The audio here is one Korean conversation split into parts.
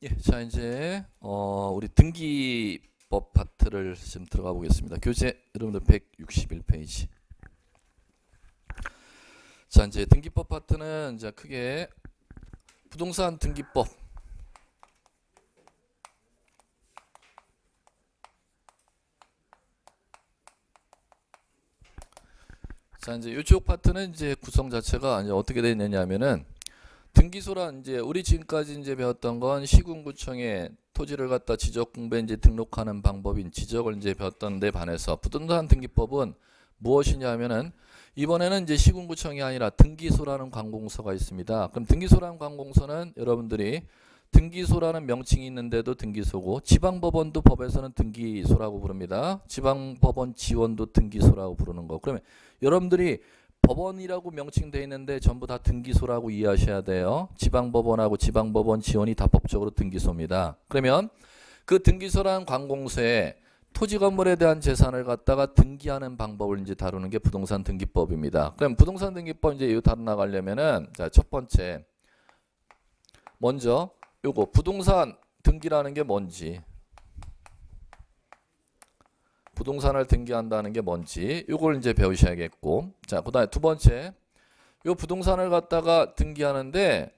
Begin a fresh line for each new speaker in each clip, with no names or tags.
예, 자 이제 우리 등기법 파트를 지금 들어가 보겠습니다. 교재 여러분들 161페이지. 자 이제 등기법 파트는 이제 크게 부동산 등기법. 자 이제 이쪽 파트는 이제 구성 자체가 이제 어떻게 되어 있느냐면은 등기소란 이제 우리 지금까지 이제 배웠던 건 시군구청에 토지를 갖다 지적공부에 이제 등록하는 방법인 지적을 이제 배웠던 데 반해서 부동산 등기법은 무엇이냐면은 이번에는 이제 시군구청이 아니라 등기소라는 관공서가 있습니다. 그럼 등기소라는 관공서는 여러분들이 등기소라는 명칭이 있는데도 등기소고 지방법원도 법에서는 등기소라고 부릅니다. 지방법원 지원도 등기소라고 부르는 거. 그러면 여러분들이 법원이라고 명칭되어 있는데 전부 다 등기소라고 이해하셔야 돼요. 지방법원하고 지방법원 지원이 다 법적으로 등기소입니다. 그러면 그 등기소라는 관공서에 토지 건물에 대한 재산을 갖다가 등기하는 방법을 이제 다루는 게 부동산 등기법입니다. 그럼 부동산 등기법 이제 이거 다루 나가려면은 자, 첫 번째 먼저 요거 부동산 등기라는 게 뭔지, 부동산을 등기한다는 게 뭔지 요걸 이제 배우셔야겠고, 자 그다음에 두 번째 요 부동산을 갖다가 등기하는데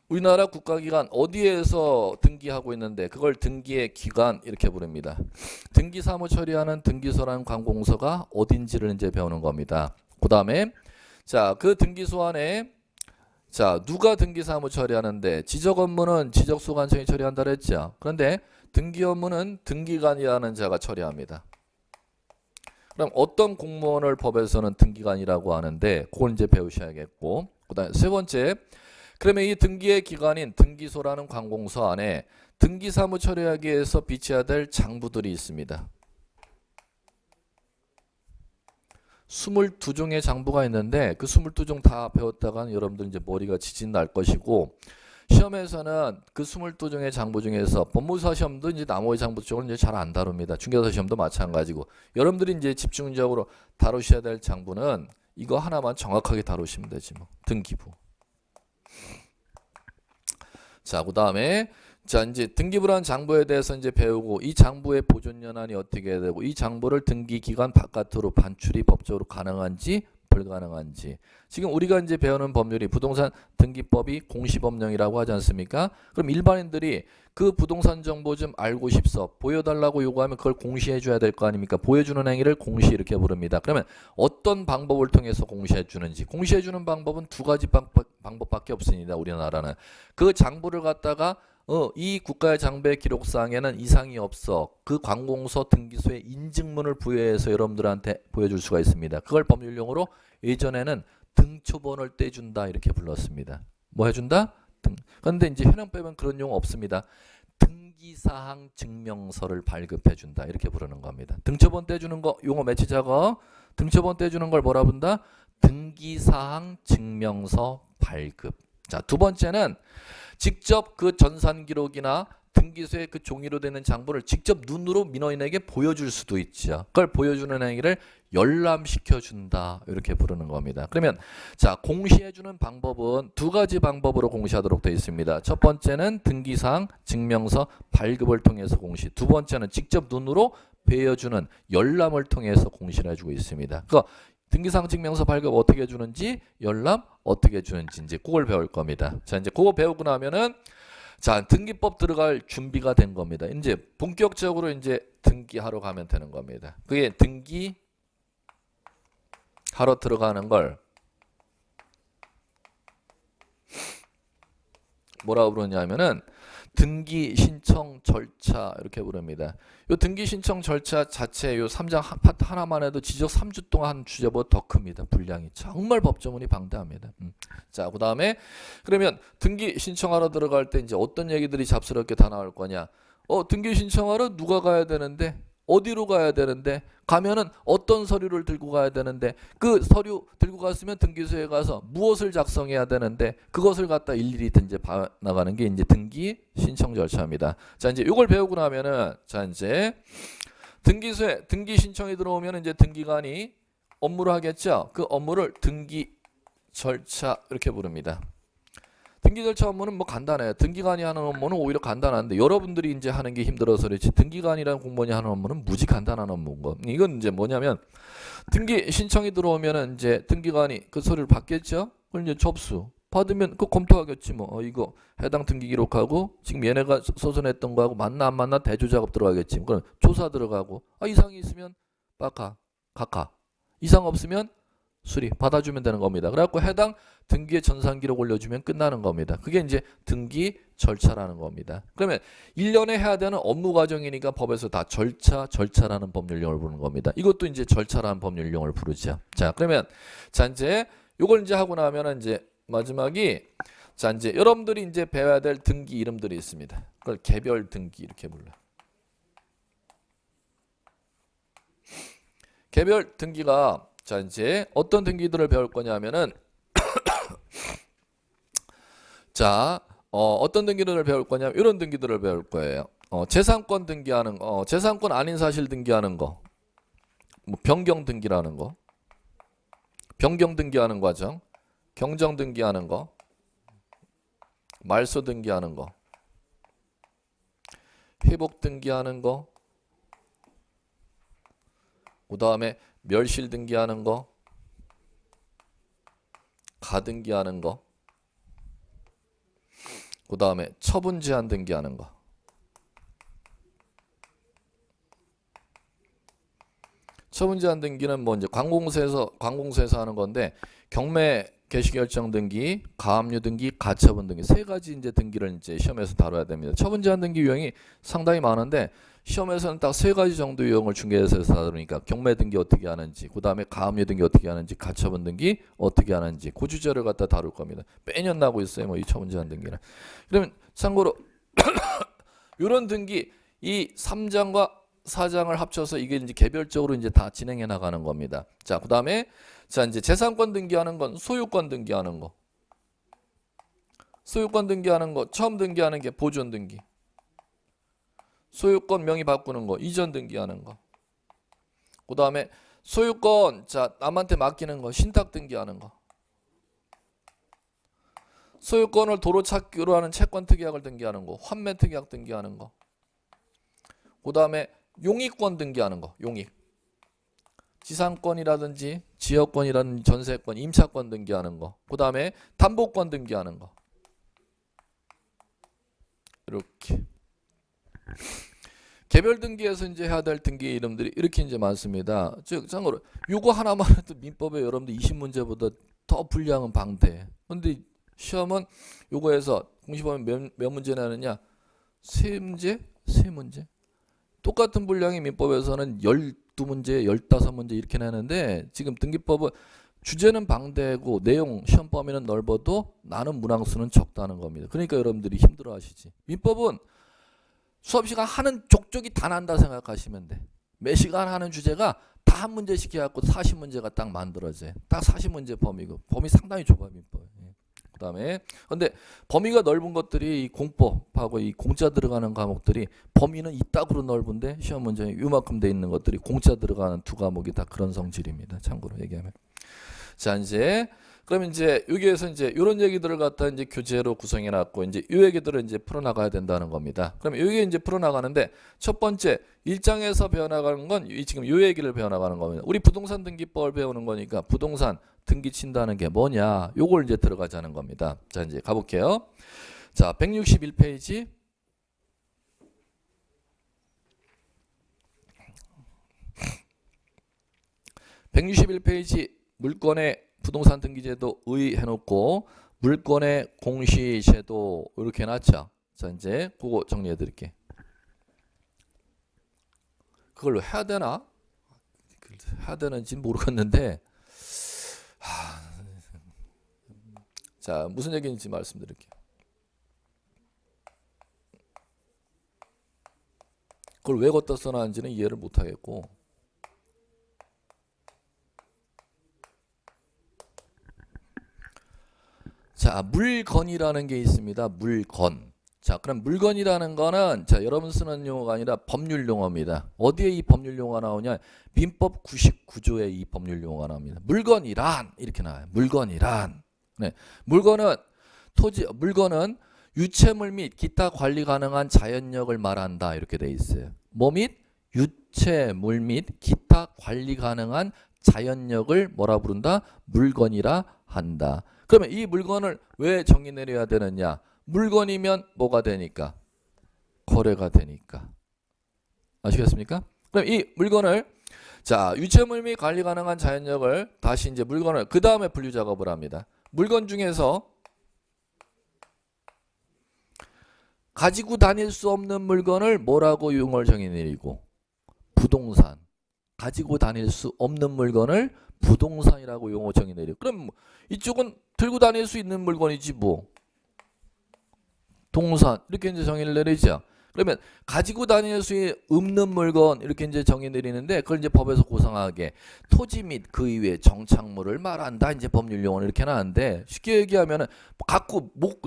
우리나라 국가기관 어디에서 등기하고 있는데 그걸 등기의 기관 이렇게 부릅니다. 등기 사무 처리하는 등기소라는 관공서가 어딘지를 이제 배우는 겁니다. 그 다음에 자 그 등기소 안에 자 누가 등기 사무 처리하는데 지적 업무는 지적소관청이 처리한다 그랬죠. 그런데 등기 업무는 등기관이라는 자가 처리합니다. 그럼 어떤 공무원을 법에서는 등기관이라고 하는데 그걸 이제 배우셔야겠고, 그다음에 세 번째 그러면 이 등기의 기관인 등기소라는 관공서 안에 등기 사무 처리하기 위해서 비치해야 될 장부들이 있습니다. 22종의 장부가 있는데 그 22종 다 배웠다가는 여러분들 이제 머리가 지진 날 것이고, 시험에서는 그 22종의 장부 중에서 법무사 시험도 이제 나머지 장부 쪽은 이제 잘 안 다룹니다. 중개사 시험도 마찬가지고 여러분들이 이제 집중적으로 다루셔야 될 장부는 이거 하나만 정확하게 다루시면 되지 뭐. 등기부. 자, 그다음에 자 이제 등기부란 장부에 대해서 이제 배우고 이 장부의 보존 연한이 어떻게 해야 되고 이 장부를 등기 기간 바깥으로 반출이 법적으로 가능한지 불가능한지. 지금 우리가 이제 배우는 법률이 부동산 등기법이 공시법령이라고 하지 않습니까? 그럼 일반인들이 그 부동산 정보 좀 알고 싶어 보여달라고 요구하면 그걸 공시해 줘야 될 거 아닙니까? 보여주는 행위를 공시 이렇게 부릅니다. 그러면 어떤 방법을 통해서 공시해 주는지, 공시해 주는 방법은 두 가지 방법밖에 없습니다. 우리나라는 그 장부를 갖다가 이 국가의 장부의 기록상에는 이상이 없어. 그 관공서 등기소에 인증문을 부여해서 여러분들한테 보여줄 수가 있습니다. 그걸 법률용어로 예전에는 등초본을 떼준다 이렇게 불렀습니다. 뭐 해준다? 그런데 이제 현행법에는 그런 용어 없습니다. 등기사항 증명서를 발급해준다 이렇게 부르는 겁니다. 등초본 떼주는 거 용어 매치 작업. 등초본 떼주는 걸 뭐라 부른다? 등기사항 증명서 발급. 자, 두 번째는 직접 그 전산 기록이나 등기소의 그 종이로 되는 장부를 직접 눈으로 민원인에게 보여줄 수도 있죠. 그걸 보여주는 행위를 열람시켜준다 이렇게 부르는 겁니다. 그러면 자 공시해주는 방법은 두 가지 방법으로 공시하도록 되어 있습니다. 첫 번째는 등기사항 증명서 발급을 통해서 공시, 두 번째는 직접 눈으로 보여주는 열람을 통해서 공시를 해주고 있습니다. 그러니까 등기사항 증명서 발급 어떻게 해주는지, 열람 어떻게 해주는지 이제 그걸 배울 겁니다. 자 이제 그거 배우고 나면은 자 등기법 들어갈 준비가 된 겁니다. 이제 본격적으로 이제 등기하러 가면 되는 겁니다. 그게 등기하러 들어가는 걸 뭐라고 부르냐면은 등기 신청 절차 이렇게 부릅니다. 요 등기 신청 절차 자체 요 3장 파트 하나만 해도 지적 3주 동안 한 주제보다 더 큽니다. 분량이 정말 법조문이 방대합니다. 자, 그다음에 그러면 등기 신청하러 들어갈 때 이제 어떤 얘기들이 잡스럽게 다 나올 거냐? 등기 신청하러 누가 가야 되는데? 어디로 가야 되는데? 가면은 어떤 서류를 들고 가야 되는데? 그 서류 들고 갔으면 등기소에 가서 무엇을 작성해야 되는데? 그것을 갖다 일일이 이제 봐 나가는 게 이제 등기 신청 절차입니다. 자, 이제 이걸 배우고 나면은 자, 이제 등기소에 등기 신청이 들어오면 이제 등기관이 업무를 하겠죠. 그 업무를 등기 절차 이렇게 부릅니다. 등기 절차 업무는 뭐 간단해요. 등기관이 하는 업무는 오히려 간단한데 여러분들이 이제 하는 게 힘들어서 그렇지 등기관이랑 공무원이 하는 업무는 무지 간단한 업무인 거. 이건 이제 뭐냐면 등기 신청이 들어오면은 이제 등기관이 그 서류를 받겠죠. 그걸 이제 접수 받으면 그 검토하겠지 뭐. 이거 해당 등기 기록하고 지금 얘네가 소선했던 거하고 맞나 안 맞나 대조 작업 들어가겠지. 그럼 조사 들어가고 이상이 있으면 빡가 각하 이상 없으면 수리 받아주면 되는 겁니다. 그래갖고 해당 등기의 전산 기록 올려주면 끝나는 겁니다. 그게 이제 등기 절차라는 겁니다. 그러면 1년에 해야 되는 업무 과정이니까 법에서 다 절차라는 법률용어를 부르는 겁니다. 이것도 이제 절차라는 법률용어를 부르죠. 자, 그러면 자 이제 요걸 이제 하고 나면은 이제 마지막이 자 이제 여러분들이 이제 배워야 될 등기 이름들이 있습니다. 그걸 개별 등기 이렇게 불러요. 개별 등기가 자 이제 어떤 등기들을 배울 거냐면은 자 어떤 등기들을 배울 거냐면 이런 등기들을 배울 거예요. 재산권 등기하는 거, 재산권 아닌 사실 등기하는 거, 뭐 변경 등기라는 거, 변경 등기하는 과정, 경정 등기하는 거, 말소 등기하는 거, 회복 등기하는 거, 그 다음에 멸실 등기하는 거, 가등기하는 거, 그 다음에 처분 제한 등기하는 거. 처분 제한 등기는 뭐 이제 관공서에서 하는 건데 경매 개시결정 등기, 가압류 등기, 가처분 등기 세 가지 이제 등기를 이제 시험에서 다뤄야 됩니다. 처분 제한 등기 유형이 상당히 많은데 시험에서는 딱 세 가지 정도 유형을 중개해서 다루니까 경매 등기 어떻게 하는지, 그 다음에 가압류 등기 어떻게 하는지, 가처분 등기 어떻게 하는지 그 주제를 갖다 다룰 겁니다. 매년 나고 있어요. 뭐 이 처분 제한 등기는. 그러면 참고로 이런 등기 이 3장과 4장을 합쳐서 이게 이제 개별적으로 이제 다 진행해 나가는 겁니다. 자, 그 다음에 자 이제 재산권 등기하는 건 소유권 등기하는 거, 소유권 등기하는 거 처음 등기하는 게 보존 등기, 소유권 명의 바꾸는 거 이전 등기하는 거, 그 다음에 소유권 자 남한테 맡기는 거 신탁 등기하는 거, 소유권을 도로 찾기로 하는 채권 특약을 등기하는 거, 환매 특약 등기하는 거, 그 다음에 용익권 등기하는 거, 용익 지상권이라든지 지역권이라든지 전세권, 임차권 등기하는 거, 그 다음에 담보권 등기하는 거. 이렇게 개별 등기에서 이제 해야 될 등기 이름들이 이렇게 이제 많습니다. 즉 참고로 요거 하나만 해도 민법에 여러분들 20문제보다 더 분량은 방대. 근데 시험은 요거에서 공시보면 몇 문제 내느냐? 세 문제? 똑같은 분량이 민법에서는 12문제, 15문제 이렇게 내는데 지금 등기법은 주제는 방대고 내용 시험 범위는 넓어도 나는 문항수는 적다는 겁니다. 그러니까 여러분들이 힘들어 하시지. 민법은 수업시간 하는 족족이 다 난다 생각하시면 돼. 매 시간 하는 주제가 다 한 문제씩 해갖고 40문제가 딱 만들어져요. 딱 40문제 범위고 범위 상당히 좁아 민법. 그 다음에 근데 범위가 넓은 것들이 이 공법하고 이 공짜 들어가는 과목들이 범위는 이따구로 넓은데 시험 문제에 이만큼 돼 있는 것들이 공짜 들어가는 두 과목이 다 그런 성질입니다. 참고로 얘기하면. 자 이제 그러면 이제 여기에서 이제 이런 얘기들을 갖다 이제 교재로 구성해 놨고 이제 이 얘기들을 이제 풀어 나가야 된다는 겁니다. 그러면 여기 이제 풀어 나가는데 첫 번째 1장에서 배워 나가는 건 지금 이 얘기를 배워 나가는 겁니다. 우리 부동산 등기법을 배우는 거니까 부동산 등기 친다는 게 뭐냐? 요걸 이제 들어가자는 겁니다. 자, 이제 가볼게요. 자, 161페이지. (161페이지) 물권의 부동산 등기제도 의 해놓고 물권의 공시제도 이렇게 해놨죠. 자, 이제 그거 정리해 드릴게. 그걸로 해야 되나? 해야 되는지 모르겠는데 자 무슨 얘기인지 말씀드릴게요. 그걸 왜 걷다 써놨는지는 이해를 못하겠고 자 물건이라는 게 있습니다. 물건. 자 그럼 물건이라는 거는 자 여러분 쓰는 용어가 아니라 법률 용어입니다. 어디에 이 법률 용어가 나오냐? 민법 99조에 이 법률 용어가 나옵니다. 물건이란 이렇게 나와요. 물건이란. 네. 물건은 물건은 유체물 및 기타 관리 가능한 자연력을 말한다. 이렇게 돼 있어요. 뭐 및? 유체물 및 기타 관리 가능한 자연력을 뭐라 부른다? 물건이라 한다. 그러면 이 물건을 왜 정의 내려야 되느냐? 물건이면 뭐가 되니까? 거래가 되니까. 아시겠습니까? 그럼 이 물건을 자, 유체물 및 관리 가능한 자연력을 다시 이제 물건을 그 다음에 분류 작업을 합니다. 물건 중에서 가지고 다닐 수 없는 물건을 뭐라고 용어를 정의 내리고 부동산. 가지고 다닐 수 없는 물건을 부동산이라고 용어 정의 내리고 그럼 이쪽은 들고 다닐 수 있는 물건이지 뭐. 동산 이렇게 이제 정의를 내리죠. 그러면 가지고 다닐 수 없는 물건 이렇게 이제 정의 내리는데 그걸 이제 법에서 고상하게 토지 및 그 이외의 정착물을 말한다. 이제 법률 용어는 이렇게 나왔는데 쉽게 얘기하면은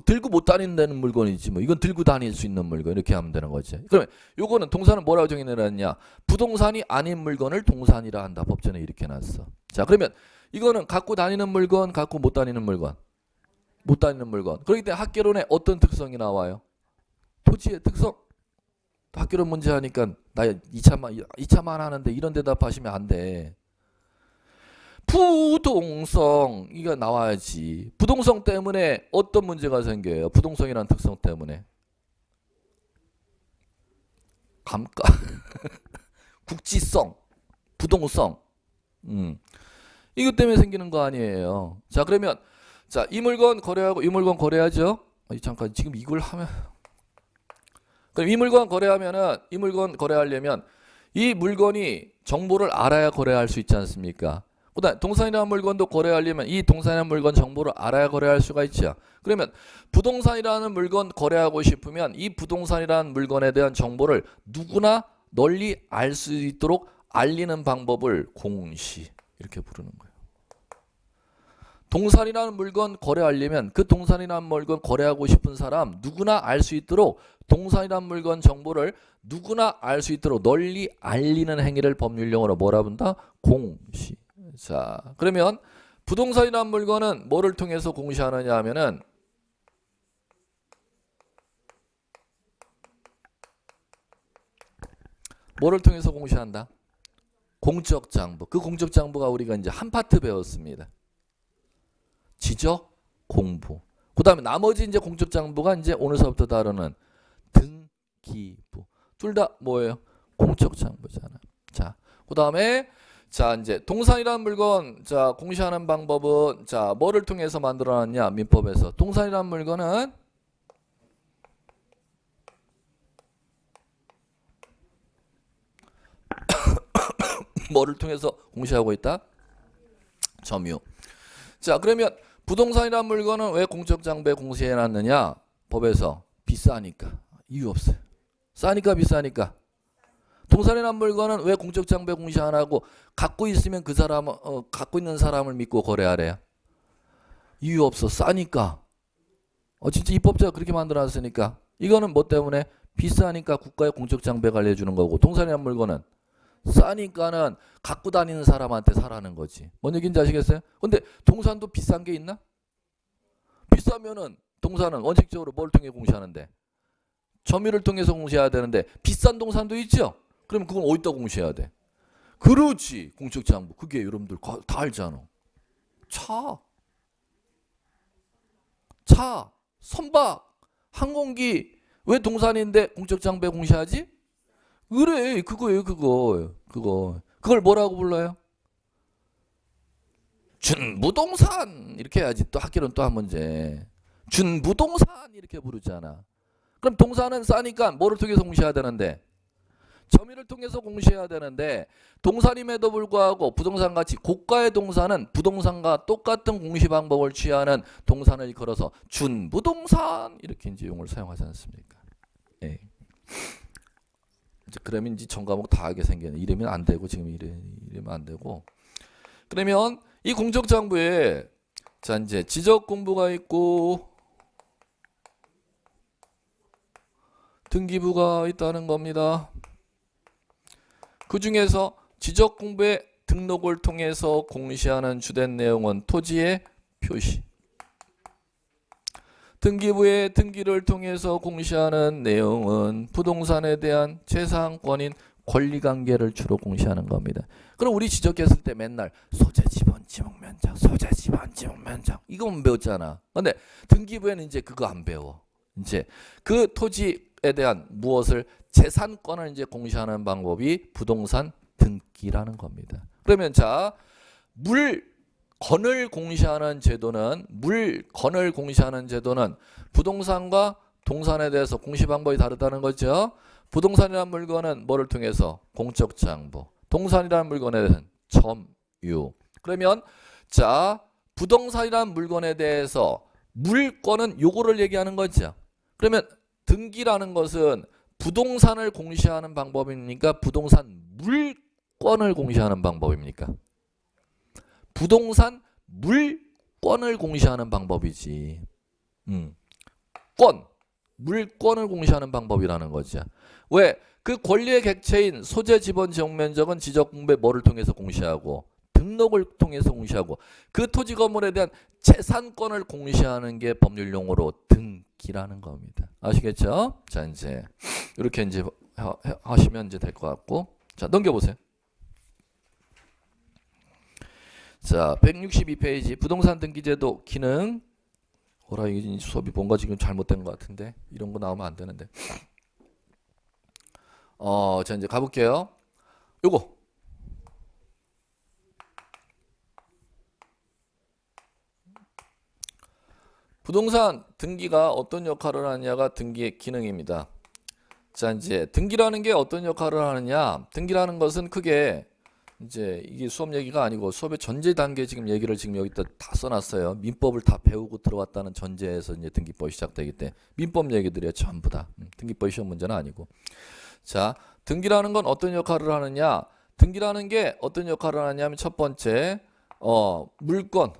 들고 못 다닌다는 물건이지 뭐 이건 들고 다닐 수 있는 물건 이렇게 하면 되는 거지. 그러면 요거는 동산은 뭐라고 정의 내렸냐? 부동산이 아닌 물건을 동산이라 한다. 법전에 이렇게 놨어. 자 그러면 이거는 갖고 다니는 물건, 갖고 못 다니는 물건. 못 다니는 물건. 그렇기 때문에 학개론에 어떤 특성이 나와요? 토지의 특성. 학교론 문제 하니까 나 2차만 하는데 이런 대답하시면 안 돼. 부동성 이거 나와야지. 부동성 때문에 어떤 문제가 생겨요? 부동성이라는 특성 때문에. 감가 국지성, 부동성. 이것 때문에 생기는 거 아니에요. 자 그러면 자 이 물건 거래하고 이 물건 거래하죠. 잠깐 지금 이걸 하면 그럼 이 물건 거래하면은 이 물건 거래하려면 이 물건이 정보를 알아야 거래할 수 있지 않습니까? 그다음 동산이라는 물건도 거래하려면 이 동산이라는 물건 정보를 알아야 거래할 수가 있죠. 그러면 부동산이라는 물건 거래하고 싶으면 이 부동산이라는 물건에 대한 정보를 누구나 널리 알 수 있도록 알리는 방법을 공시 이렇게 부르는 거예요. 동산이라는 물건 거래하려면 그 동산이라는 물건 거래하고 싶은 사람 누구나 알 수 있도록 동산이라는 물건 정보를 누구나 알 수 있도록 널리 알리는 행위를 법률용어로 뭐라 부른다? 공시. 자, 그러면 부동산이라는 물건은 뭐를 통해서 공시하느냐 하면은 뭐를 통해서 공시한다? 공적 장부. 그 공적 장부가 우리가 이제 한 파트 배웠습니다. 지적, 공부. 그 다음에 나머지 이제 공적 장부가 이제 오늘서부터 다루는 등기부. 둘 다 뭐예요? 공적 장부잖아. 자, 그 다음에 자 이제 동산이라는 물건 자 공시하는 방법은 자 뭐를 통해서 만들어놨냐 민법에서 동산이라는 물건은 뭐를 통해서 공시하고 있다? 점유. 자 그러면 부동산이라는 물건은 왜 공적 장부에 공시해놨느냐? 법에서 비싸니까. 이유 없어요. 싸니까 비싸니까. 동산이라는 물건은 왜 공적 장부에 공시 안 하고 갖고 있으면 그 사람 갖고 있는 사람을 믿고 거래하래요? 이유 없어. 싸니까. 진짜 입법자가 그렇게 만들어놨으니까. 이거는 뭐 때문에? 비싸니까 국가의 공적 장부에 관리해주는 거고 동산이라는 물건은 싸니까는 갖고 다니는 사람한테 사라는 거지. 뭔 얘기인지 아시겠어요? 근데 동산도 비싼 게 있나? 비싸면은 동산은 원칙적으로 뭘 통해 공시하는데? 점유를 통해서 공시해야 되는데 비싼 동산도 있죠? 그럼 그건 어디다 공시해야 돼? 그렇지. 공적 장부. 그게 여러분들 다 알잖아. 차, 선박, 항공기 왜 동산인데 공적 장부에 공시하지? 그래 그거예요. 그걸 뭐라고 불러요? 준부동산 이렇게 해야지. 또 학교는 또 한 문제. 준부동산 이렇게 부르잖아. 그럼 동산은 싸니까 뭐를 통해서 공시해야 되는데? 점유를 통해서 공시해야 되는데 동산임에도 불구하고 부동산같이 고가의 동산은 부동산과 똑같은 공시 방법을 취하는 동산을 걸어서 준부동산 이렇게 이제 용어를 사용하지 않습니까? 예. 이제 그러면 이제 전 과목 다 하게 생기는 이러면 안 되고 지금 이러면 안 되고 그러면 이 공적 장부에 자 이제 지적 공부가 있고 등기부가 있다는 겁니다. 그 중에서 지적 공부의 등록을 통해서 공시하는 주된 내용은 토지의 표시. 등기부의 등기를 통해서 공시하는 내용은 부동산에 대한 재산권인 권리관계를 주로 공시하는 겁니다. 그럼 우리 지적했을 때 맨날 소재 지분 지목 면적, 소재 지분 지목 면적 이거만 배웠잖아. 근데 등기부에는 이제 그거 안 배워. 이제 그 토지에 대한 무엇을 재산권을 이제 공시하는 방법이 부동산 등기라는 겁니다. 그러면 자, 물건을 공시하는 제도는 부동산과 동산에 대해서 공시 방법이 다르다는 거죠. 부동산이라는 물건은 뭐를 통해서 공적 장부, 동산이라는 물건에 대해서는 점유. 그러면 자, 부동산이라는 물건에 대해서 물건은 요거를 얘기하는 거죠. 그러면 등기라는 것은 부동산을 공시하는 방법입니까? 부동산 물건을 공시하는 방법입니까? 부동산 물건을 공시하는 방법이지. 물건을 공시하는 방법이라는 거죠. 왜? 그 권리의 객체인 소재 지번 지역 면적은 지적 공부에 뭐를 통해서 공시하고 등록을 통해서 공시하고 그 토지 건물에 대한 재산권을 공시하는 게 법률 용어로 등기라는 겁니다. 아시겠죠? 자, 이제 이렇게 이제 하시면 이제 될 것 같고, 자, 넘겨보세요. 자, 162페이지 부동산 등기제도 기능. 어라, 이게 수업이 뭔가 지금 잘못된 것 같은데 이런 거 나오면 안 되는데. 자, 이제 가볼게요. 요거 부동산 등기가 어떤 역할을 하느냐가 등기의 기능입니다. 자, 이제 등기라는 게 어떤 역할을 하느냐? 등기라는 것은 크게 이제 이게 수업 얘기가 아니고 수업의 전제 단계 지금 얘기를 지금 여기다 다 써놨어요. 민법을 다 배우고 들어왔다는 전제에서 이제 등기법이 시작되기 때문에 민법 얘기들이에요, 전부 다. 등기법 시험 문제는 아니고. 자, 등기라는 건 어떤 역할을 하느냐? 등기라는 게 어떤 역할을 하냐면 첫 번째, 물건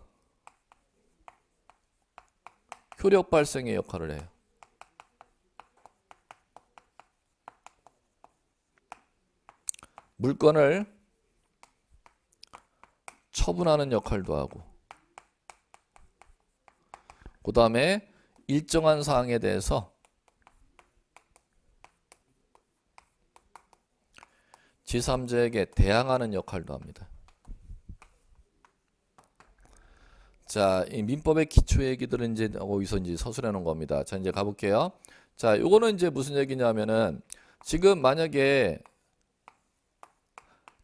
효력 발생의 역할을 해요. 물건을 처분하는 역할도 하고, 그 다음에 일정한 사항에 대해서 제3자에게 대항하는 역할도 합니다. 자, 이 민법의 기초 얘기들은 이제 어디서 이제 서술해 놓은 겁니다. 자, 이제 가볼게요. 자, 요거는 이제 무슨 얘기냐면은 지금 만약에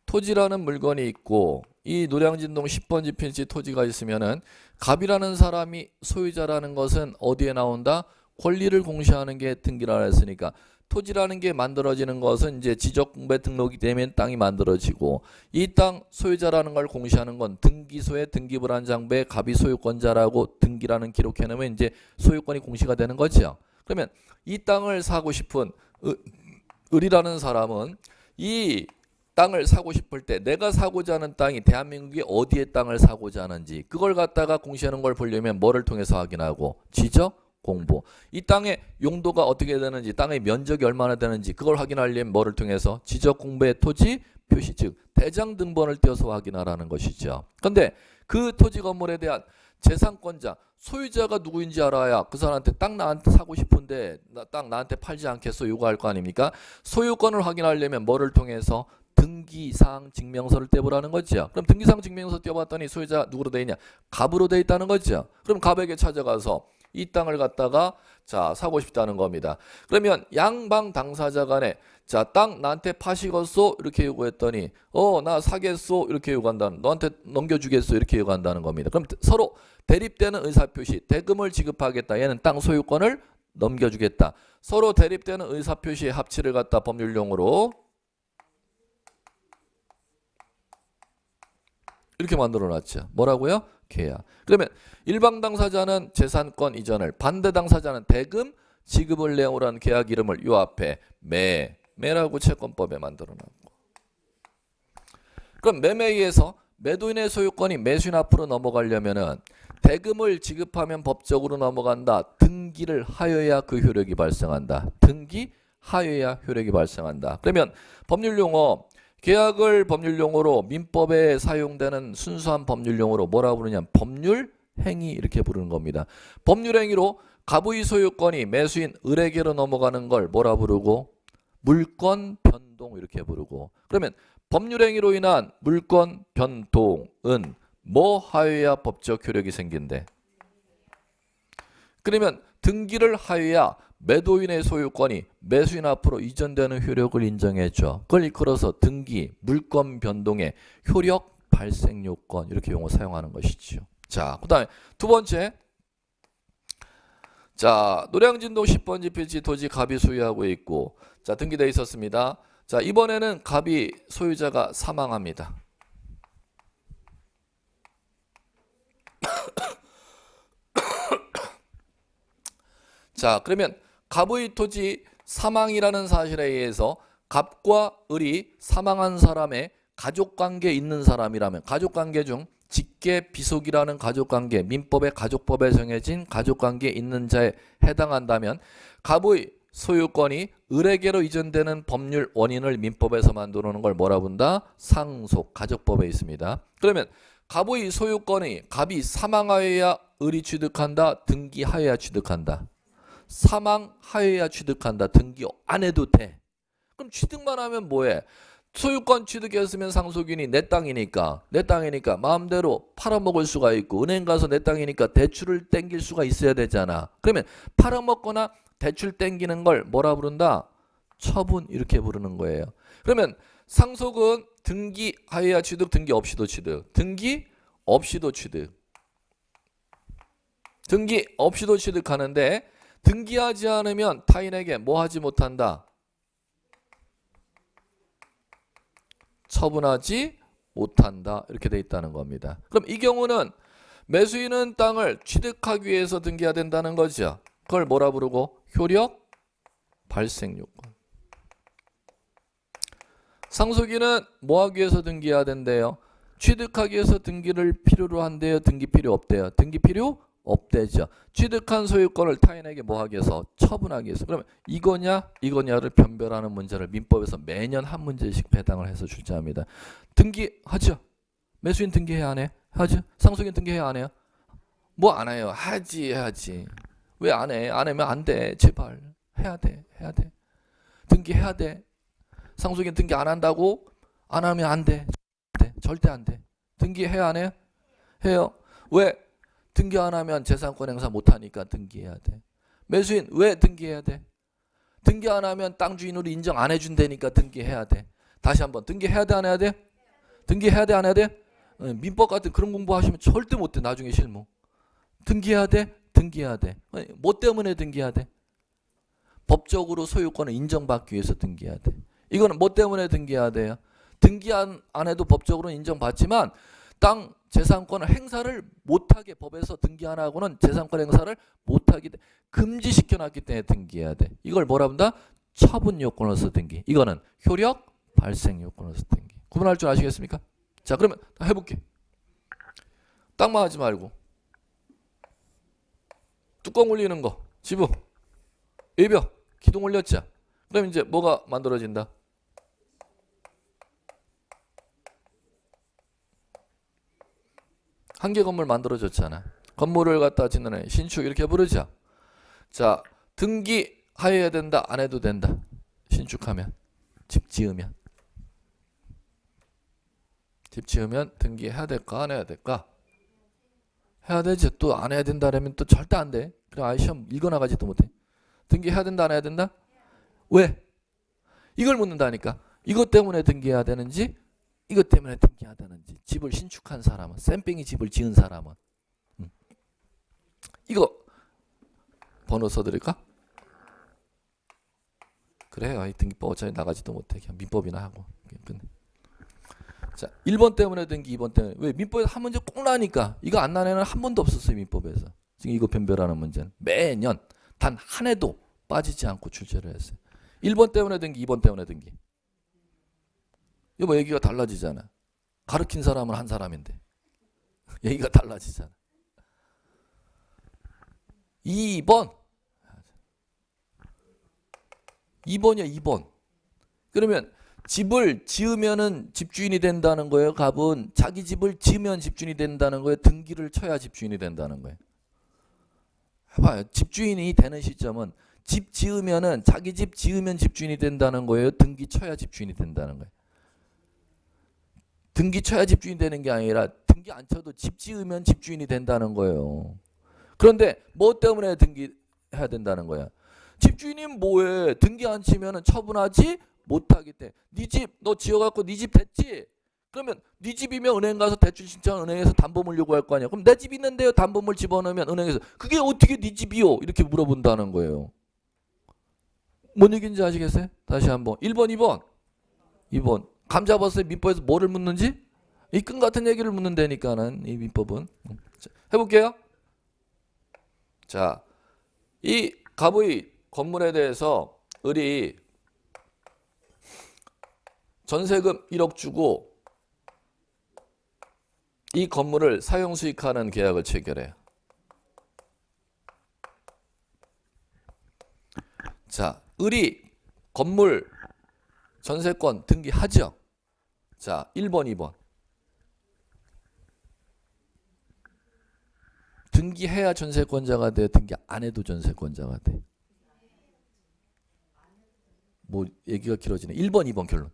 토지라는 물건이 있고 이 노량진동 10번 지필지 토지가 있으면은 갑이라는 사람이 소유자라는 것은 어디에 나온다? 권리를 공시하는 게 등기라 했으니까 토지라는 게 만들어지는 것은 이제 지적공부에 등록이 되면 땅이 만들어지고 이 땅 소유자라는 걸 공시하는 건 등기소에 등기부란 장부에 갑이 소유권자라고 등기라는 기록해 놓으면 이제 소유권이 공시가 되는 거죠. 그러면 이 땅을 사고 싶은 을이라는 사람은 이 땅을 사고 싶을 때 내가 사고자 하는 땅이 대한민국의 어디에 땅을 사고자 하는지 그걸 갖다가 공시하는 걸 보려면 뭐를 통해서 확인하고 지적 공부. 이 땅의 용도가 어떻게 되는지 땅의 면적이 얼마나 되는지 그걸 확인하려면 뭐를 통해서 지적 공부의 토지 표시 즉 대장 등본을 띄어서 확인하라는 것이죠. 그런데 그 토지 건물에 대한 재산권자 소유자가 누구인지 알아야 그 사람한테 땅 나한테 사고 싶은데 땅 나한테 팔지 않겠어 요구할 거 아닙니까? 소유권을 확인하려면 뭐를 통해서 등기사항 증명서를 떼보라는 거죠. 그럼 등기사항 증명서 떼어봤더니 소유자 누구로 돼 있냐? 갑으로 돼 있다는 거죠. 그럼 갑에게 찾아가서 이 땅을 갖다가 자 사고 싶다는 겁니다. 그러면 양방 당사자 간에 자 땅 나한테 파시겠소 이렇게 요구했더니 나 사겠소 이렇게 요구한다는 너한테 넘겨주겠소 이렇게 요구한다는 겁니다. 그럼 서로 대립되는 의사표시 대금을 지급하겠다. 얘는 땅 소유권을 넘겨주겠다. 서로 대립되는 의사표시의 합치를 갖다 법률용어로 이렇게 만들어 놨죠. 뭐라고요? 계약. 그러면 일방 당사자는 재산권 이전을 반대 당사자는 대금 지급을 내용으로 한 계약 이름을 요 앞에 매라고 채권법에 만들어 놨고 그럼 매매에 의해서 매도인의 소유권이 매수인 앞으로 넘어가려면은 대금을 지급하면 법적으로 넘어간다. 등기를 하여야 그 효력이 발생한다. 등기 하여야 효력이 발생한다. 그러면 법률용어 계약을 법률용어로 민법에 사용되는 순수한 법률용어로 뭐라고 부르냐 법률행위 이렇게 부르는 겁니다. 법률행위로 갑의 소유권이 매수인 을에게로 넘어가는 걸 뭐라 부르고? 물권 변동 이렇게 부르고. 그러면 법률행위로 인한 물권 변동은 뭐 하여야 법적 효력이 생긴대? 그러면 등기를 하여야 매도인의 소유권이 매수인 앞으로 이전되는 효력을 인정해줘. 그걸 이끌어서 등기, 물권 변동의 효력 발생 요건 이렇게 용어 사용하는 것이죠. 자, 그 다음에 두 번째. 자, 노량진동 10번지 필지 토지 갑이 소유하고 있고, 자, 등기되어 있었습니다. 자, 이번에는 갑이 소유자가 사망합니다. 자, 그러면 갑의 토지 사망이라는 사실에 의해서 갑과 을이 사망한 사람의 가족관계 있는 사람이라면 가족관계 중 직계 비속이라는 가족관계, 민법의 가족법에 정해진 가족관계 있는 자에 해당한다면 갑의 소유권이 을에게로 이전되는 법률 원인을 민법에서 만들어 놓은 걸 뭐라 본다? 상속, 가족법에 있습니다. 그러면 갑의 소유권이 갑이 사망하여야 을이 취득한다, 등기하여야 취득한다. 사망하여야 취득한다. 등기 안 해도 돼. 그럼 취득만 하면 뭐해? 소유권 취득했으면 상속인이 내 땅이니까 마음대로 팔아먹을 수가 있고, 은행 가서 내 땅이니까 대출을 땡길 수가 있어야 되잖아. 그러면 팔아먹거나 대출 땡기는 걸 뭐라 부른다? 처분 이렇게 부르는 거예요. 그러면 상속은 등기하여야 취득, 등기 없이도 취득. 등기 없이도 취득. 등기 없이도 취득하는데 등기하지 않으면 타인에게 뭐 하지 못한다? 처분하지 못한다. 이렇게 돼 있다는 겁니다. 그럼 이 경우는 매수인은 땅을 취득하기 위해서 등기해야 된다는 거죠. 그걸 뭐라 부르고? 효력 발생 요건. 상속인은 뭐 하기 위해서 등기해야 된대요? 취득하기 위해서 등기를 필요로 한대요? 등기 필요 없대요? 등기 필요 없대죠. 취득한 소유권을 타인에게 뭐 하기 위해서? 처분하기 위해서. 그러면 이거냐를 변별하는 문제를 민법에서 매년 한 문제씩 배당을 해서 출제합니다. 등기하죠? 매수인 등기해야 안 해? 하죠? 상속인 등기해야 안 해요? 뭐 안 해요? 해야지. 왜 안 해? 안 하면 안 돼. 제발. 해야 돼. 등기해야 돼. 상속인 등기 안 한다고? 안 하면 안 돼. 절대 안 돼. 등기해야 안 해요? 해요. 왜? 등기 안 하면 재산권 행사 못 하니까 등기해야 돼. 매수인 왜 등기해야 돼? 등기 안 하면 땅 주인으로 인정 안 해준다니까 등기해야 돼. 다시 한번 등기해야 돼 안 해야 돼? 등기해야 돼 안 해야 돼? 민법 같은 그런 공부하시면 절대 못 돼. 나중에 실무. 등기해야 돼? 등기해야 돼. 뭐 때문에 등기해야 돼? 법적으로 소유권을 인정받기 위해서 등기해야 돼. 이거는 뭐 때문에 등기해야 돼요? 등기 안 해도 법적으로 인정받지만 땅 재산권을 행사를 못하게 법에서 등기 안 하고는 재산권 행사를 못하게 금지시켜놨기 때문에 등기해야 돼. 이걸 뭐라 본다? 처분 요건으로서 등기. 이거는 효력 발생 요건으로서 등기. 구분할 줄 아시겠습니까? 자, 그러면 해볼게. 땅만 하지 말고 뚜껑 올리는 거, 지붕, 외벽, 기둥 올렸자. 그럼 이제 뭐가 만들어진다? 한 개 건물 만들어졌잖아. 건물을 갖다 짓는 애 신축 이렇게 부르죠. 자, 등기하여야 된다, 안 해도 된다. 신축하면, 집 지으면 등기해야 될까, 안 해야 될까? 해야 되지. 또 안 해야 된다라면 또 절대 안 돼. 그래, 아예 시험 읽어나가지도 못해. 등기해야 된다, 안 해야 된다? 왜? 이걸 묻는다니까. 이것 때문에 등기해야 되는지, 이것 때문에 등기해야 되는지. 집을 신축한 사람은, 쌤뺑이 집을 지은 사람은. 이거 번호 써드릴까? 그래요. 이 등기법 어차피 나가지도 못해. 그냥 민법이나 하고. 자, 1번 때문에 등기, 2번 때문에. 왜? 민법에서 한 문제 꼭 나니까. 이거 안 난 애는 한 번도 없었어요. 민법에서. 지금 이거 변별하는 문제는. 매년 단 한 해도 빠지지 않고 출제를 했어요. 1번 때문에 등기, 2번 때문에 등기. 이거 뭐 얘기가 달라지잖아. 가르친 사람은 한 사람인데. 얘기가 달라지잖아. 2번이야, 2번. 그러면 집을 지으면은 집주인이 된다는 거예요. 갑은 자기 집을 지으면 집주인이 된다는 거예요. 등기를 쳐야 집주인이 된다는 거예요. 봐요. 집주인이 되는 시점은 집 지으면은 자기 집 지으면 집주인이 된다는 거예요. 등기 쳐야 집주인이 된다는 거예요. 등기 쳐야 집주인 되는 게 아니라 등기 안 쳐도 집 지으면 집주인이 된다는 거예요. 그런데 뭐 때문에 등기해야 된다는 거야? 집주인이 뭐해? 등기 안 치면은 처분하지 못하기 때문에. 네 집 너 지어갖고 네 집 됐지? 그러면 네 집이면 은행 가서 대출 신청 은행에서 담보물 요구할 거 아니야. 그럼 내 집 있는데요. 담보물 집어넣으면 은행에서 그게 어떻게 네 집이요? 이렇게 물어본다는 거예요. 뭔 얘기인지 아시겠어요? 다시 한번 1번 2번 2번 감 잡았어요. 민법에서 뭐를 묻는지? 이 끈 같은 얘기를 묻는다니까는 이 민법은. 자, 해볼게요. 자, 이 갑의 건물에 대해서 을이 전세금 1억 주고 이 건물을 사용 수익하는 계약을 체결해요. 자, 을이 건물 전세권 등기하죠. 자, 1번, 2번. 등기해야 전세권자가 돼. 등기 안 해도 전세권자가 돼. 뭐 얘기가 길어지네. 1번, 2번 결론.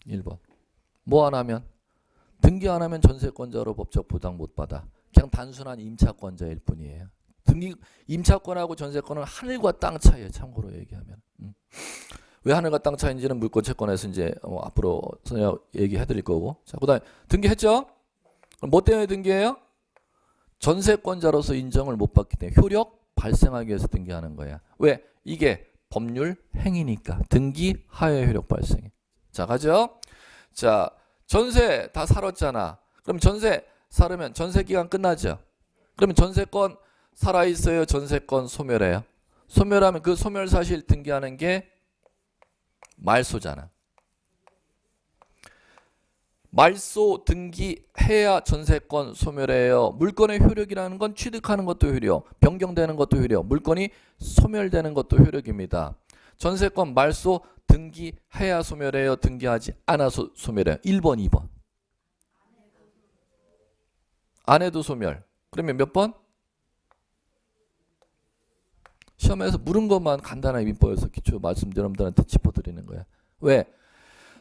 1번. 뭐 안 하면? 등기 안 하면 전세권자로 법적 부담 못 받아. 그냥 단순한 임차권자일 뿐이에요. 등기 임차권하고 전세권은 하늘과 땅 차이예요. 참고로 얘기하면. 왜 하늘과 땅 차이인지는 물권 채권에서 이제 앞으로 선생님 얘기해 드릴 거고. 자, 그다음에 등기했죠? 그럼 뭐 때문에 등기해요? 전세권자로서 인정을 못 받기 때문에 효력 발생하기 위해서 등기하는 거야. 왜? 이게 법률 행위니까. 등기 하에 효력 발생해. 자, 가죠? 자, 전세 다 살았잖아. 그럼 전세 살으면 전세 기간 끝나죠? 그러면 전세권 살아있어요? 전세권 소멸해요? 소멸하면 그 소멸 사실 등기하는 게 말소잖아. 말소 등기해야 전세권 소멸해요. 물권의 효력이라는 건 취득하는 것도 효력, 변경되는 것도 효력, 물권이 소멸되는 것도 효력입니다. 전세권 말소 등기해야 소멸해요. 등기하지 않아서 소멸해요. 1번, 2번. 안 해도 소멸. 그러면 몇 번? 시험에서 물은 것만 간단하게 민법에서 기초 말씀 여러분들한테 짚어드리는 거야. 왜?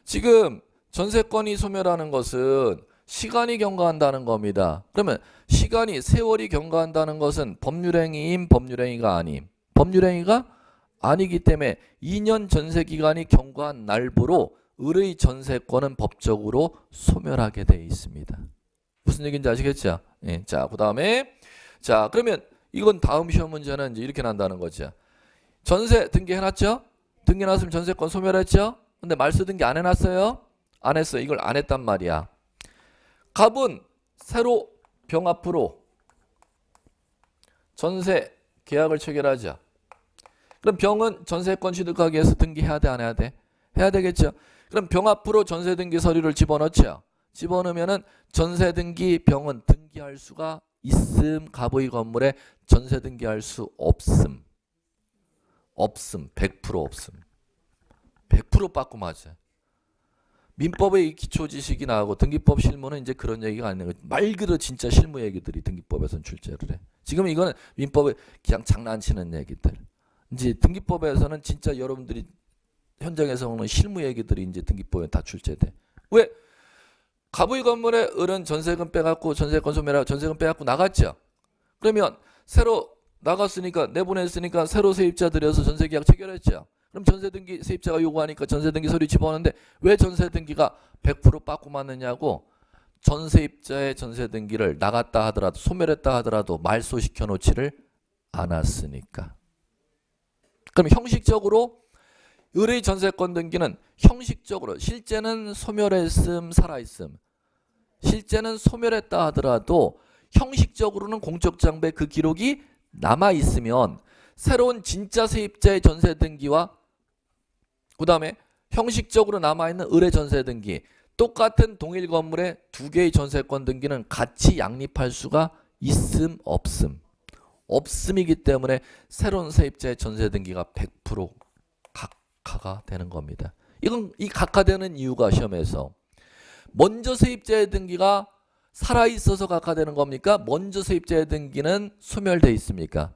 지금 전세권이 소멸하는 것은 시간이 경과한다는 겁니다. 그러면 시간이 세월이 경과한다는 것은 법률행위임 법률행위가 아님? 법률행위가 아니기 때문에 2년 전세기간이 경과한 날부로 을의 전세권은 법적으로 소멸하게 돼 있습니다. 무슨 얘기인지 아시겠죠? 예, 자, 그 다음에 자, 그러면 이건 다음 시험 문제는 이제 이렇게 난다는 거죠. 전세 등기해놨죠? 등기해놨으면 전세권 소멸했죠? 근데 말소 등기 안 해놨어요? 안 했어요. 이걸 안 했단 말이야. 갑은 새로 병 앞으로 전세 계약을 체결하죠. 그럼 병은 전세권 취득하기 위해서 등기해야 돼, 안 해야 돼? 해야 되겠죠. 그럼 병 앞으로 전세 등기 서류를 집어넣죠. 집어넣으면은 전세 등기 병은 등기할 수가 있음. 갑의 건물에 전세 등기할 수 없음. 없음. 100% 없음. 100% 빠꾸 맞아. 민법의 기초 지식이 나오고 등기법 실무는 이제 그런 얘기가 아니에요. 말 그대로 진짜 실무 얘기들이 등기법에서는 출제를 해. 지금 이거는 민법에 그냥 장난치는 얘기들. 이제 등기법에서는 진짜 여러분들이 현장에서 오는 실무 얘기들이 이제 등기법에 다 출제돼. 왜? 갑의 건물에 을은 전세금 빼갖고 전세권 소멸하고 전세금 빼갖고 나갔죠. 그러면 새로 나갔으니까 내보냈으니까 새로 세입자 들여서 전세계약 체결했죠. 그럼 전세등기 세입자가 요구하니까 전세등기 서류 집어넣는데 왜 전세등기가 100% 빠꾸 맞느냐고. 전세입자의 전세등기를 나갔다 하더라도 소멸했다 하더라도 말소시켜 놓지를 않았으니까. 그럼 형식적으로 을의 전세권 등기는 형식적으로 실제는 소멸했음 살아있음. 실제는 소멸했다 하더라도 형식적으로는 공적장부에 그 기록이 남아있으면 새로운 진짜 세입자의 전세등기와 그 다음에 형식적으로 남아있는 을의 전세등기 똑같은 동일 건물의 두 개의 전세권 등기는 같이 양립할 수가 있음 없음. 없음이기 때문에 새로운 세입자의 전세등기가 100% 각하가 되는 겁니다. 이건 이 각하되는 이유가 시험에서 먼저 세입자의 등기가 살아있어서 각하되는 겁니까? 먼저 세입자의 등기는 소멸돼 있습니까?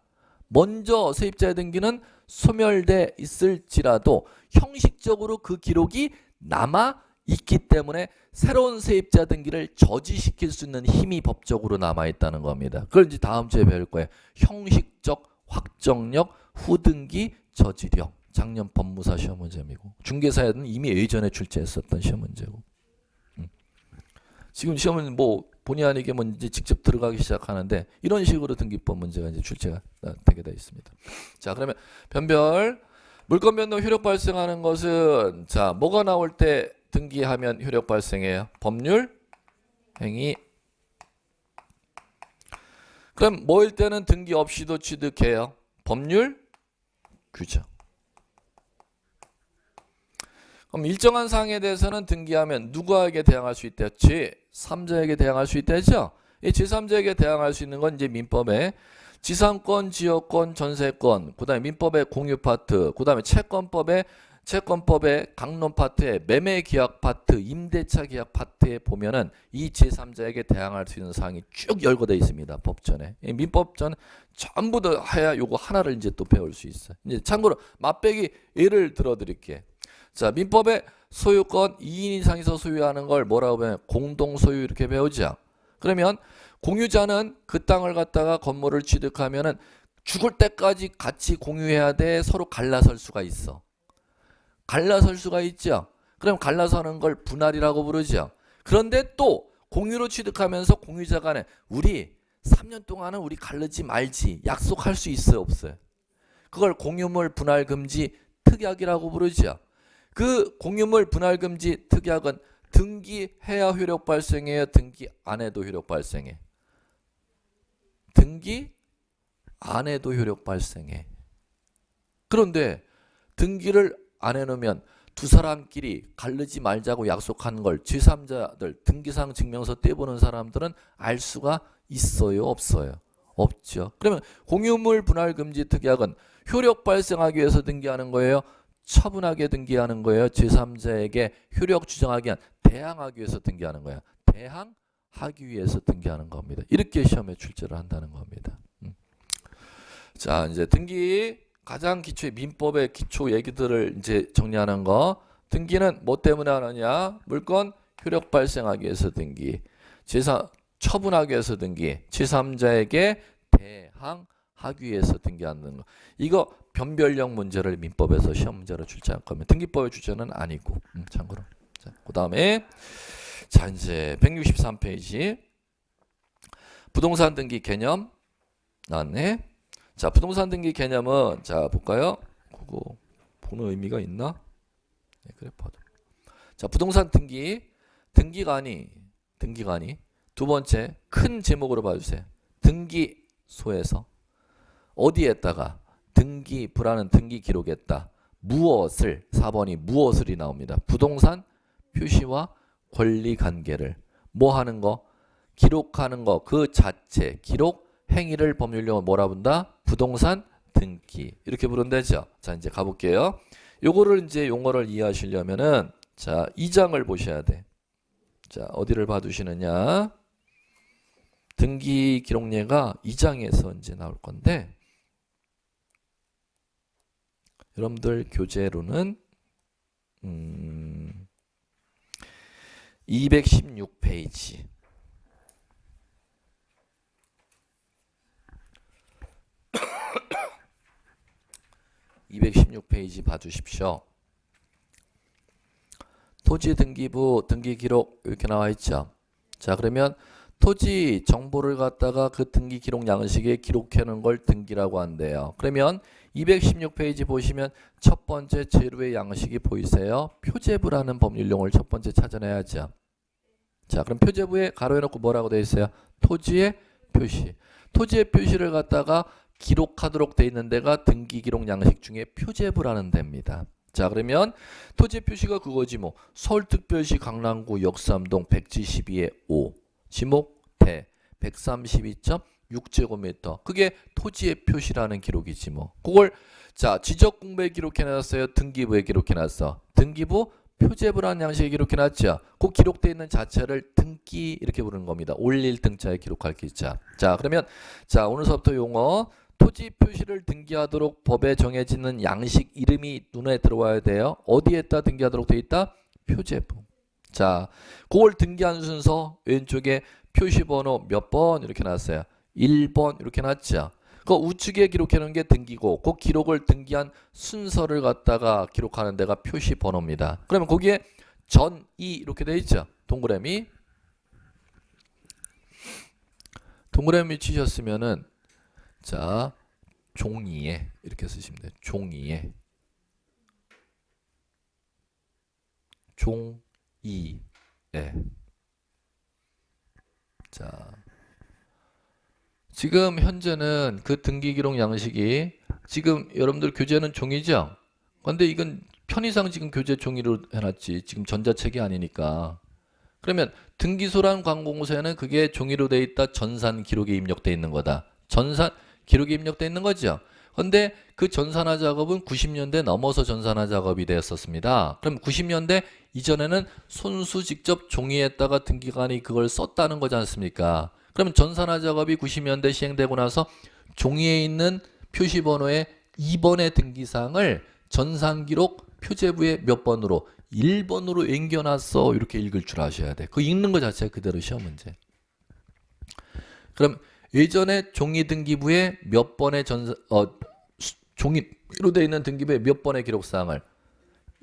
먼저 세입자의 등기는 소멸돼 있을지라도 형식적으로 그 기록이 남아 있기 때문에 새로운 세입자 등기를 저지시킬 수 있는 힘이 법적으로 남아 있다는 겁니다. 그걸 이제 다음 주에 배울 거예요. 형식적 확정력, 후등기, 저지력. 작년 법무사 시험 문제이고 중개사에는 이미 예전에 출제했었던 시험 문제고. 지금 시험은 뭐 본의 아니게 뭐 이제 직접 들어가기 시작하는데 이런 식으로 등기법 문제가 이제 출제가 되게 되어 있습니다. 자, 그러면 변별 물권 변동 효력 발생하는 것은 자 뭐가 나올 때 등기하면 효력 발생해요? 법률 행위. 그럼 뭐일 때는 등기 없이도 취득해요? 법률 규정. 그럼 일정한 사항에 대해서는 등기하면 누구에게 대항할 수 있댔지? 3자에게 대항할 수 있다죠? 이 제3자에게 대항할 수 있는 건 이제 민법에 지상권, 지역권, 전세권, 그 다음에 민법의 공유 파트, 그 다음에 채권법의 강론 파트에 매매계약 파트, 임대차 계약 파트에 보면은 이 제3자에게 대항할 수 있는 사항이 쭉 열거되어 있습니다. 법전에. 민법전 전부 다 해야 요거 하나를 이제 또 배울 수 있어요. 이제 참고로 맛배기 예를 들어 드릴게. 자, 민법의 소유권 2인 이상에서 소유하는 걸 뭐라고 배워요? 공동소유 이렇게 배우죠. 그러면 공유자는 그 땅을 갖다가 건물을 취득하면은 죽을 때까지 같이 공유해야 돼. 서로 갈라설 수가 있어. 갈라설 수가 있죠. 그럼 갈라서는 걸 분할이라고 부르죠. 그런데 또 공유로 취득하면서 공유자 간에 우리 3년 동안은 우리 갈르지 말지 약속할 수 있어요, 없어요? 그걸 공유물 분할 금지 특약이라고 부르죠. 그 공유물 분할 금지 특약은 등기해야 효력 발생해요? 등기 안 해도 효력 발생해? 등기 안 해도 효력 발생해. 그런데 등기를 안 해놓으면 두 사람끼리 갈르지 말자고 약속한 걸 제3자들 등기상 증명서 떼보는 사람들은 알 수가 있어요? 없어요? 없죠. 그러면 공유물 분할 금지 특약은 효력 발생하기 위해서 등기하는 거예요? 처분하게 등기하는 거예요? 제3자에게 효력 주정하기 위한 대항하기 위해서 등기하는 거예요? 대항하기 위해서 등기하는 겁니다. 이렇게 시험에 출제를 한다는 겁니다. 자, 이제 등기 가장 기초의 민법의 기초 얘기들을 이제 정리하는 거. 등기는 뭐 때문에 하느냐? 물권 효력 발생하기 위해서 등기, 처분하기 위해서 등기, 제3자에게 대항하기 위해서 등기하는 거. 이거 변별력 문제를 민법에서 시험 문제로 출제할 거면 등기법의 주제는 아니고. 참고로. 자, 그다음에 자 이제 163페이지 부동산 등기 개념 나왔네. 자, 부동산 등기 개념은 자 볼까요? 그거 보는 의미가 있나? 네, 그래 봐도. 자, 부동산 등기관이 두 번째 큰 제목으로 봐주세요. 등기소에서 어디에다가 등기부라는 등기 기록에다 무엇을 4번이 무엇을이 나옵니다. 부동산 표시와 권리 관계를 뭐 하는 거? 기록하는 거 그 자체 기록 행위를 법률용어 뭐라 본다? 부동산 등기 이렇게 부른다죠. 자, 이제 가볼게요. 요거를 이제 용어를 이해하시려면은 자 2장을 보셔야 돼. 자, 어디를 봐두시느냐? 등기 기록례가 2장에서 이제 나올 건데 여러분들 교재로는 216페이지 216페이지 봐주십시오. 토지 등기부 등기 기록 이렇게 나와 있죠. 자, 그러면 토지 정보를 갖다가 그 등기 기록 양식에 기록해 놓은 걸 등기라고 한대요. 그러면 216페이지 보시면 첫 번째 재료의 양식이 보이세요? 표제부라는 법률용어를 첫 번째 찾아내야죠. 자, 그럼 표제부에 가로해 놓고 뭐라고 되어 있어요? 토지의 표시. 토지의 표시를 갖다가 기록하도록 되어 있는 데가 등기 기록 양식 중에 표제부라는 데입니다. 자, 그러면 토지 표시가 그거지 뭐. 서울특별시 강남구 역삼동 172의 5 지목 대 132.6제곱미터 그게 토지의 표시라는 기록이지 뭐. 그걸 자 지적공부에 기록해놨어요? 등기부에 기록해놨어? 등기부 표제부라는 양식이 기록해 놨죠. 그 기록되어 있는 자체를 등기 이렇게 부르는 겁니다. 올릴 등자에 기록할 기자. 자, 그러면 자, 오늘서부터 용어 토지 표시를 등기하도록 법에 정해지는 양식 이름이 눈에 들어와야 돼요. 어디에다 등기하도록 돼 있다? 표제부. 자, 그걸 등기한 순서 왼쪽에 표시번호 몇 번 이렇게 놨어요. 1번 이렇게 놨죠. 그 우측에 기록해 놓은 게 등기고 그 기록을 등기한 순서를 갖다가 기록하는 데가 표시번호입니다. 그러면 거기에 전이 이렇게 돼 있죠. 동그라미 치셨으면은 자, 종이에 이렇게 쓰시면 돼요. 종이에 종이에 자, 지금 현재는 그 등기 기록 양식이 지금 여러분들 교재는 종이죠? 근데 이건 편의상 지금 교재 종이로 해놨지. 지금 전자책이 아니니까. 그러면 등기소란 관공서에는 그게 종이로 돼 있다. 전산 기록에 입력돼 있는 거다. 전산 기록에 입력돼 있는 거죠. 근데 그 전산화 작업은 90년대 넘어서 전산화 작업이 되었었습니다. 그럼 90년대 이전에는 손수 직접 종이에다가 등기관이 그걸 썼다는 거지 않습니까? 그러면 전산화 작업이 90년대 시행되고 나서 종이에 있는 표시번호의 2번의 등기사항을 전산기록 표제부에 몇 번으로 1번으로 옮겨놨어. 이렇게 읽을 줄 아셔야 돼. 그 읽는 거 자체가 그대로 시험 문제. 그럼 예전에 종이 등기부에 몇 번의 종이로 되어 있는 등기부에 몇 번의 기록사항을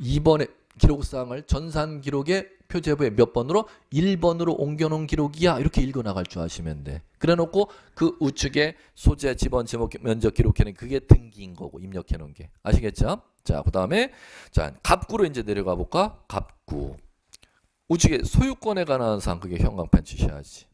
2번의 기록사항을 전산 기록에 표제부에 몇 번으로 1번으로 옮겨놓은 기록이야. 이렇게 읽어나갈 줄 아시면 돼. 그래놓고 그 우측에 소재, 지번, 지목, 면적 기록해놓은 그게 등기인 거고 입력해놓은 게. 아시겠죠? 자, 그 다음에 자 갑구로 이제 내려가 볼까? 갑구. 우측에 소유권에 관한 사항 그게 형광펜 치셔야지.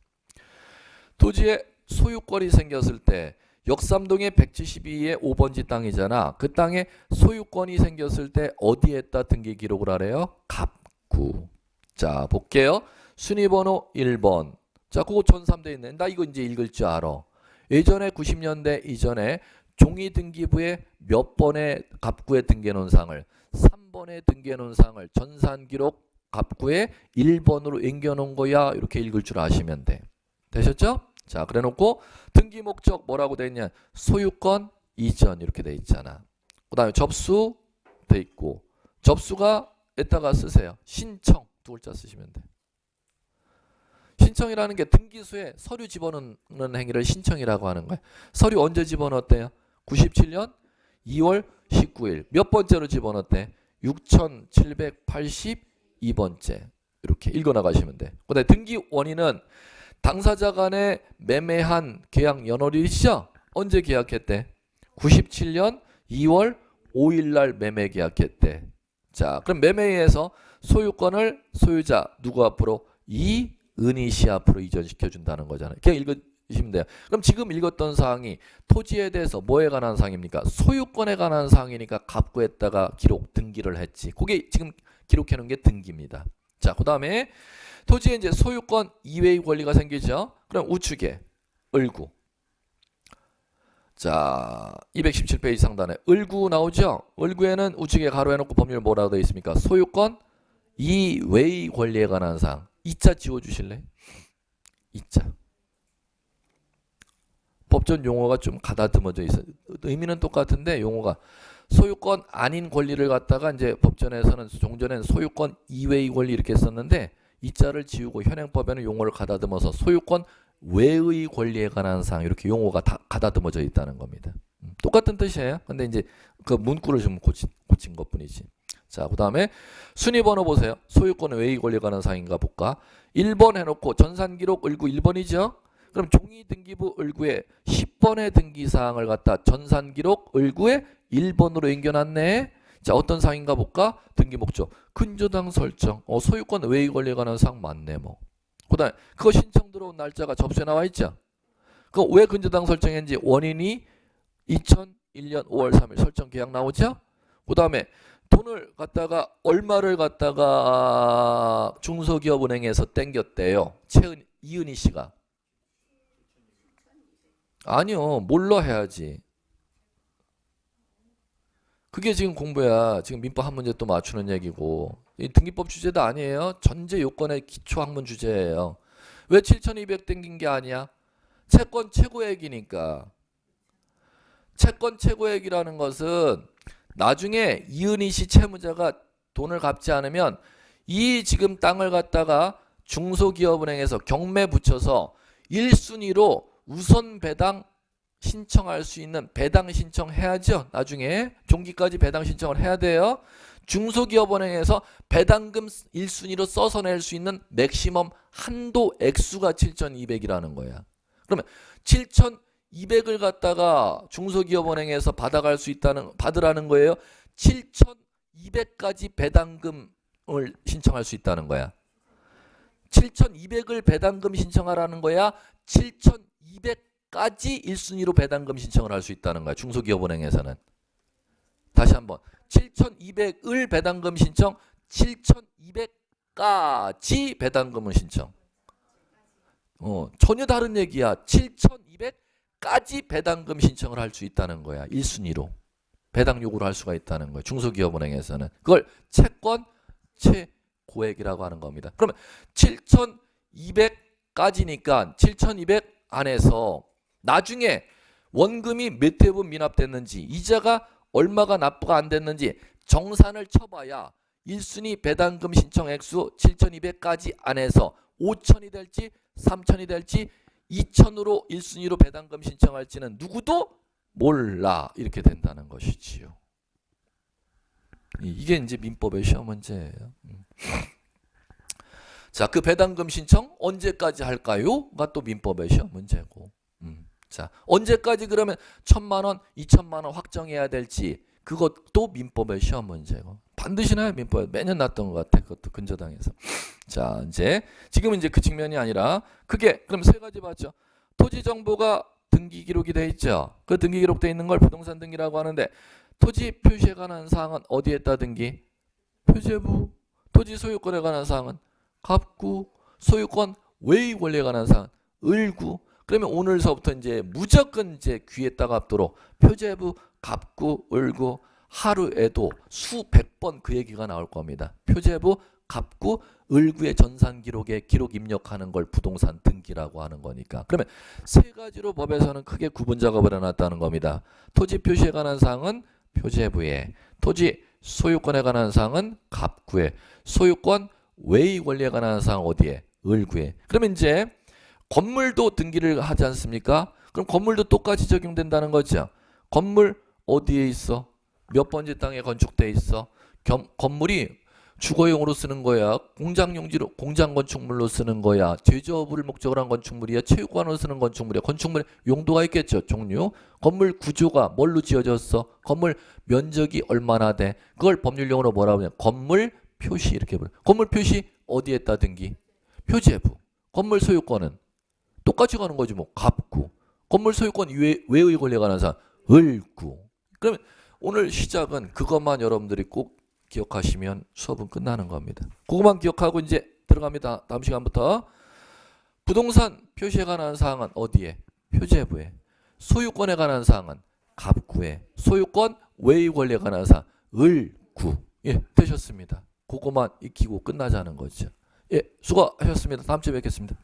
토지에 소유권이 생겼을 때 역삼동의 172의 5번지 땅이잖아. 그 땅에 소유권이 생겼을 때 어디에다 등기 기록을 하래요? 갑구. 자, 볼게요. 순위번호 1번. 자, 그거 전삼돼 있네. 나 이거 이제 읽을 줄 알아. 예전에 90년대 이전에 종이 등기부에 몇 번의 갑구에 등기해 놓은 사항을 3번에 등기해 놓은 사항을 전산 기록 갑구에 1번으로 옮겨 놓은 거야. 이렇게 읽을 줄 아시면 돼. 되셨죠? 자, 그래 놓고 등기 목적 뭐라고 돼 있냐? 소유권 이전 이렇게 돼 있잖아. 그다음에 접수 돼 있고 접수가 에다가 쓰세요. 신청 두 글자 쓰시면 돼. 신청이라는 게 등기소에 서류 집어넣는 행위를 신청이라고 하는 거예요. 서류 언제 집어넣었대요? 97년 2월 19일. 몇 번째로 집어넣었대? 6782번째. 이렇게 읽어나가시면 돼. 그다음에 등기 원인은 당사자 간에 매매한 계약 연월일이죠? 언제 계약했대? 97년 2월 5일 날 매매 계약했대. 자, 그럼 매매에서 소유권을 소유자 누구 앞으로? 이은희 씨 앞으로 이전시켜 준다는 거잖아요. 그냥 읽으시면 돼요. 그럼 지금 읽었던 사항이 토지에 대해서 뭐에 관한 사항입니까? 소유권에 관한 사항이니까 갑구에다가 기록 등기를 했지. 그게 지금 기록해 놓은 게 등기입니다. 자, 그다음에 토지에 이제 소유권 이외의 권리가 생기죠. 그럼 우측에 을구. 자, 217페이지 상단에 을구 나오죠. 을구에는 우측에 가로해 놓고 법률 뭐라고 되어 있습니까? 소유권 이외의 권리에 관한 사항. 이자 지워주실래? 이자. 법전 용어가 좀 가다듬어져 있어요. 의미는 똑같은데 용어가 소유권 아닌 권리를 갖다가 이제 법전에서는 종전에는 소유권 이외의 권리 이렇게 썼는데 이자를 지우고 현행법에는 용어를 가다듬어서 소유권 외의 권리에 관한 사항 이렇게 용어가 다 가다듬어져 있다는 겁니다. 똑같은 뜻이에요. 근데 이제 그 문구를 좀 고친 것뿐이지. 자, 그 다음에 순위번호 보세요. 소유권 외의 권리에 관한 사항인가 볼까? 1번 해놓고 전산기록 을구 1번이죠. 그럼 종이등기부 을구에 10번의 등기사항을 갖다 전산기록 을구에 1번으로 옮겨놨네. 자, 어떤 사항인가 볼까? 등기목적 근저당 설정. 소유권 외의 권리에 관한 사항 맞네 뭐. 그 다음에 그거 신청 들어온 날짜가 접수에 나와 있죠. 그거 왜 근저당 설정했는지 원인이 2001년 5월 3일 설정 계약 나오죠. 그 다음에 돈을 갖다가 얼마를 갖다가 중소기업은행에서 땡겼대요. 이은희 씨가. 아니요. 몰라 해야지. 그게 지금 공부야. 지금 민법 한 문제 또 맞추는 얘기고. 이 등기법 주제도 아니에요. 전제 요건의 기초 학문 주제예요. 왜 7,200 땡긴 게 아니야? 채권 최고액이니까. 채권 최고액이라는 것은 나중에 이은희 씨 채무자가 돈을 갚지 않으면 이 지금 땅을 갖다가 중소기업은행에서 경매 붙여서 1순위로 우선 배당 신청할 수 있는 배당 신청해야죠. 나중에 종기까지 배당 신청을 해야 돼요. 중소기업은행에서 배당금 1순위로 써서 낼 수 있는 맥시멈 한도 액수가 7,200이라는 거야. 그러면 7,200을 갖다가 중소기업은행에서 받아갈 수 있다는 받으라는 거예요. 7,200까지 배당금을 신청할 수 있다는 거야. 7,200을 배당금 신청하라는 거야. 7,200까지 1순위로 배당금 신청을 할 수 있다는 거야. 중소기업은행에서는. 다시 한번. 7,200을 배당금 신청, 7,200까지 배당금을 신청. 전혀 다른 얘기야. 7,200까지 배당금 신청을 할 수 있다는 거야. 1순위로. 배당 요구를 할 수가 있다는 거예요. 중소기업은행에서는. 그걸 채권 최고액이라고 하는 겁니다. 그러면 7,200까지니까 7,200 안에서 나중에 원금이 몇 회분 미납됐는지 이자가 얼마가 납부가 안 됐는지 정산을 쳐봐야 1순위 배당금 신청 액수 7,200까지 안에서 5,000이 될지 3,000이 될지 2,000으로 1순위로 배당금 신청할지는 누구도 몰라. 이렇게 된다는 것이지요. 이게 이제 민법의 시험 문제예요. 자, 그 배당금 신청 언제까지 할까요?가 또 민법의 시험 문제고. 자, 언제까지 그러면 1,000만 원, 2,000만 원 확정해야 될지 그것도 민법의 시험 문제고. 반드시 나요. 민법에 매년 났던 것 같아. 그것도 근저당에서. 자, 이제 지금은 이제 그 측면이 아니라 크게 그럼 세 가지 봤죠. 토지 정보가 등기 기록이 돼 있죠. 그 등기 기록돼 있는 걸 부동산 등기라고 하는데 토지 표시에 관한 사항은 어디에다 등기? 표제부. 토지 소유권에 관한 사항은 갑구. 소유권 외의 권리에 관한 사항은 을구. 그러면 오늘서부터 이제 무조건 이제 귀에다가 앞도록 표제부, 갑구, 을구 하루에도 수백 번 그 얘기가 나올 겁니다. 표제부, 갑구, 을구의 전산 기록에 기록 입력하는 걸 부동산 등기라고 하는 거니까. 그러면 세 가지로 법에서는 크게 구분 작업을 해놨다는 겁니다. 토지 표시에 관한 사항은 표제부에, 토지 소유권에 관한 사항은 갑구에, 소유권 외의 권리에 관한 사항 어디에? 을구에. 그러면 이제 건물도 등기를 하지 않습니까? 그럼 건물도 똑같이 적용된다는 거죠. 건물 어디에 있어? 몇 번째 땅에 건축돼 있어? 건물이 주거용으로 쓰는 거야? 공장용지로 공장 건축물로 쓰는 거야? 제조업을 목적으로 한 건축물이야? 체육관으로 쓰는 건축물이야? 건축물의 용도가 있겠죠. 종류. 건물 구조가 뭘로 지어졌어? 건물 면적이 얼마나 돼? 그걸 법률용어로 뭐라고 하냐? 건물 표시 이렇게 부르. 건물 표시 어디에다 등기? 표제부. 건물 소유권은 똑같이 가는 거지 뭐. 갑구. 건물 소유권 외의 권리에 관한 사항 을구. 그러면 오늘 시작은 그것만 여러분들이 꼭 기억하시면 수업은 끝나는 겁니다. 그것만 기억하고 이제 들어갑니다. 다음 시간부터. 부동산 표시에 관한 사항은 어디에? 표제부에. 소유권에 관한 사항은 갑구에. 소유권 외의 권리에 관한 사항 을구. 예, 되셨습니다. 그것만 익히고 끝나자는 거죠. 예, 수고하셨습니다. 다음 주에 뵙겠습니다.